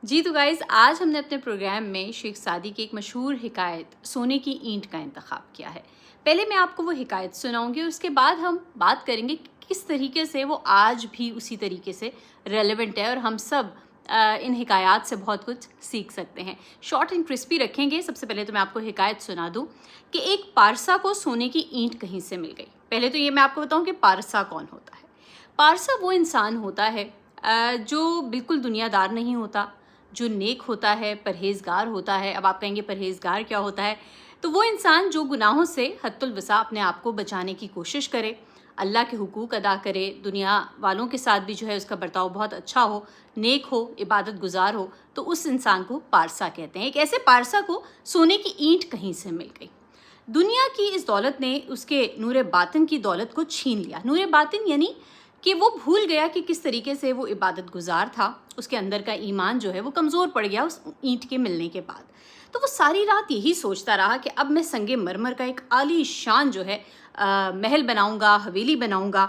जी तो गाइज़, आज हमने अपने प्रोग्राम में शेख सादी की एक मशहूर हिकायत सोने की ईंट का इंतखाब किया है। पहले मैं आपको वो हिकायत सुनाऊंगी और उसके बाद हम बात करेंगे कि किस तरीके से वो आज भी उसी तरीके से रेलेवेंट है और हम सब इन हिकायात से बहुत कुछ सीख सकते हैं। शॉर्ट एंड क्रिस्पी रखेंगे। सबसे पहले तो मैं आपको हिकायत सुना दूँ कि एक पारसा को सोने की ईंट कहीं से मिल गई। पहले तो ये मैं आपको बताऊँ कि पारसा कौन होता है। पारसा वो इंसान होता है जो बिल्कुल दुनियादार नहीं होता, जो नेक होता है, परहेज़गार होता है। अब आप कहेंगे परहेज़गार क्या होता है? तो वो इंसान जो गुनाहों से हद्दुल वसा अपने आप को बचाने की कोशिश करे, अल्लाह के हुकूक अदा करे, दुनिया वालों के साथ भी जो है उसका बर्ताव बहुत अच्छा हो, नेक हो, इबादत गुजार हो, तो उस इंसान को पारसा कहते हैं। एक ऐसे पारसा को सोने की ईंट कहीं से मिल गई। दुनिया की इस दौलत ने उसके नूर बातिन की दौलत को छीन लिया। नूर बातिन यानी कि वो भूल गया कि किस तरीके से वो इबादत गुजार था। उसके अंदर का ईमान जो है वो कमज़ोर पड़ गया उस ईंट के मिलने के बाद। तो वो सारी रात यही सोचता रहा कि अब मैं संगे मरमर का एक आली शान जो है महल बनाऊंगा, हवेली बनाऊंगा,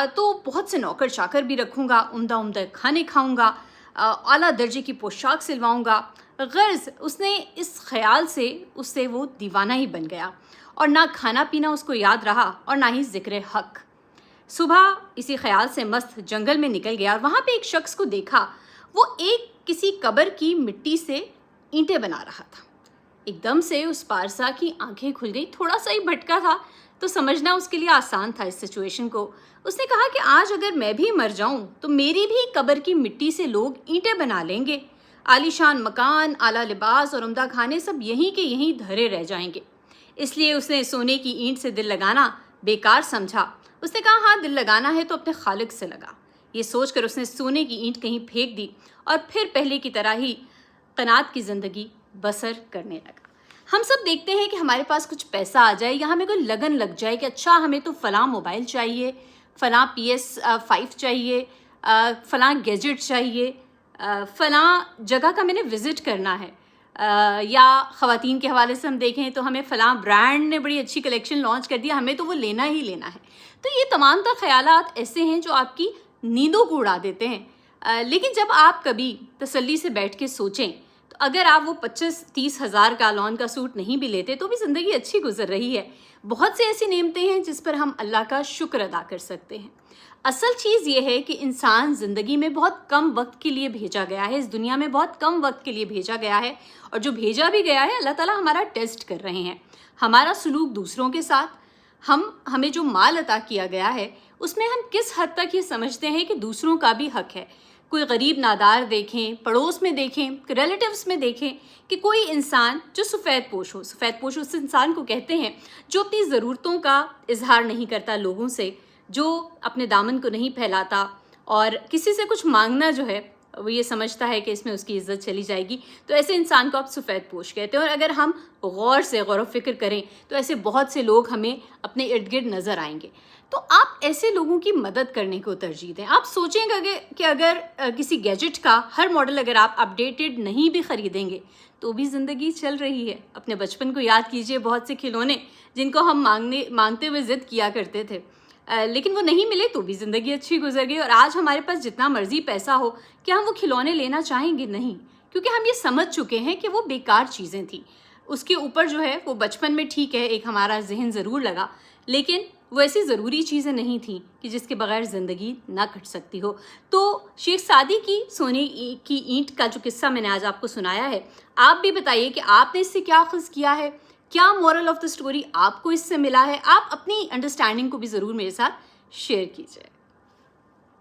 तो बहुत से नौकर चाकर भी रखूंगा, उम्दा उम्दा खाने खाऊंगा, आला दर्जे की पोशाक सिलवाऊंगा। गर्ज उसने इस ख्याल से उससे वो दीवाना ही बन गया और ना खाना पीना उसको याद रहा और ना ही ज़िक्र हक़। सुबह इसी ख्याल से मस्त जंगल में निकल गया और वहाँ पे एक शख्स को देखा। वो एक किसी कब्र की मिट्टी से ईंटें बना रहा था। एकदम से उस पारसा की आंखें खुल गई। थोड़ा सा ही भटका था तो समझना उसके लिए आसान था इस सिचुएशन को। उसने कहा कि आज अगर मैं भी मर जाऊं तो मेरी भी कब्र की मिट्टी से लोग ईंटें बना लेंगे। आलीशान मकान, आला लिबास और उम्दा खाने सब यहीं के यहीं धरे रह जाएंगे। इसलिए उसने सोने की ईंट से दिल लगाना बेकार समझा। उसने कहा हाँ, दिल लगाना है तो अपने खालिक से लगा। ये सोचकर उसने सोने की ईंट कहीं फेंक दी और फिर पहले की तरह ही कनात की ज़िंदगी बसर करने लगा। हम सब देखते हैं कि हमारे पास कुछ पैसा आ जाए या हमें कोई लगन लग जाए कि अच्छा हमें तो फ़लाँ मोबाइल चाहिए, फ़लाँ PS5 चाहिए, फ़लाँ गैजेट चाहिए, फ़लाँ जगह का मैंने विज़िट करना है, या ख़वातीन के हवाले से हम देखें तो हमें फ़लाँ ब्रांड ने बड़ी अच्छी कलेक्शन लॉन्च कर दिया, हमें तो वो लेना ही लेना है। तो ये तमाम तर ख़यालात ऐसे हैं जो आपकी नींदों को उड़ा देते हैं। लेकिन जब आप कभी तसल्ली से बैठ के सोचें तो अगर आप वो 25-30 हज़ार का लॉन का सूट नहीं भी लेते तो भी ज़िंदगी अच्छी गुजर रही है। बहुत सी ऐसी नेमतें हैं जिस पर हम अल्लाह का शुक्र अदा कर सकते हैं। असल चीज़ ये है कि इंसान ज़िंदगी में बहुत कम वक्त के लिए भेजा गया है, इस दुनिया में बहुत कम वक्त के लिए भेजा गया है, और जो भेजा भी गया है अल्लाह ताला हमारा टेस्ट कर रहे हैं। हमारा सलूक दूसरों के साथ, हमें जो माल अता किया गया है उसमें हम किस हद तक ये समझते हैं कि दूसरों का भी हक है। कोई गरीब नादार देखें, पड़ोस में देखें, रिलेटिव्स में देखें कि कोई इंसान जो सफ़ेद पोश हो। सफ़ेद पोश उस इंसान को कहते हैं जो अपनी ज़रूरतों का इजहार नहीं करता लोगों से, जो अपने दामन को नहीं फैलाता और किसी से कुछ मांगना जो है वो ये समझता है कि इसमें उसकी इज़्ज़त चली जाएगी, तो ऐसे इंसान को आप सफ़ेद पोश कहते हैं। और अगर हम गौर से गौर व फिक्र करें तो ऐसे बहुत से लोग हमें अपने इर्द गिर्द नज़र आएंगे। तो आप ऐसे लोगों की मदद करने को तरजीह दें। आप सोचेंगे कि अगर किसी गैजेट का हर मॉडल अगर आप अपडेटेड नहीं भी ख़रीदेंगे तो भी ज़िंदगी चल रही है। अपने बचपन को याद कीजिए, बहुत से खिलौने जिनको हम मांगते हुए ज़िद किया करते थे, लेकिन वो नहीं मिले तो भी ज़िंदगी अच्छी गुजर गई। और आज हमारे पास जितना मर्जी पैसा हो, क्या हम वो खिलौने लेना चाहेंगे? नहीं, क्योंकि हम ये समझ चुके हैं कि वो बेकार चीज़ें थी। उसके ऊपर जो है वो बचपन में ठीक है एक हमारा जहन ज़रूर लगा, लेकिन वो ऐसी ज़रूरी चीज़ें नहीं थी कि जिसके बगैर ज़िंदगी ना कट सकती हो। तो शेख सादी की सोने की ईंट का जो किस्सा मैंने आज आपको सुनाया है, आप भी बताइए कि आपने इससे क्या अख़ज़ किया है, क्या मोरल ऑफ़ द स्टोरी आपको इससे मिला है। आप अपनी अंडरस्टैंडिंग को भी ज़रूर मेरे साथ शेयर कीजिए।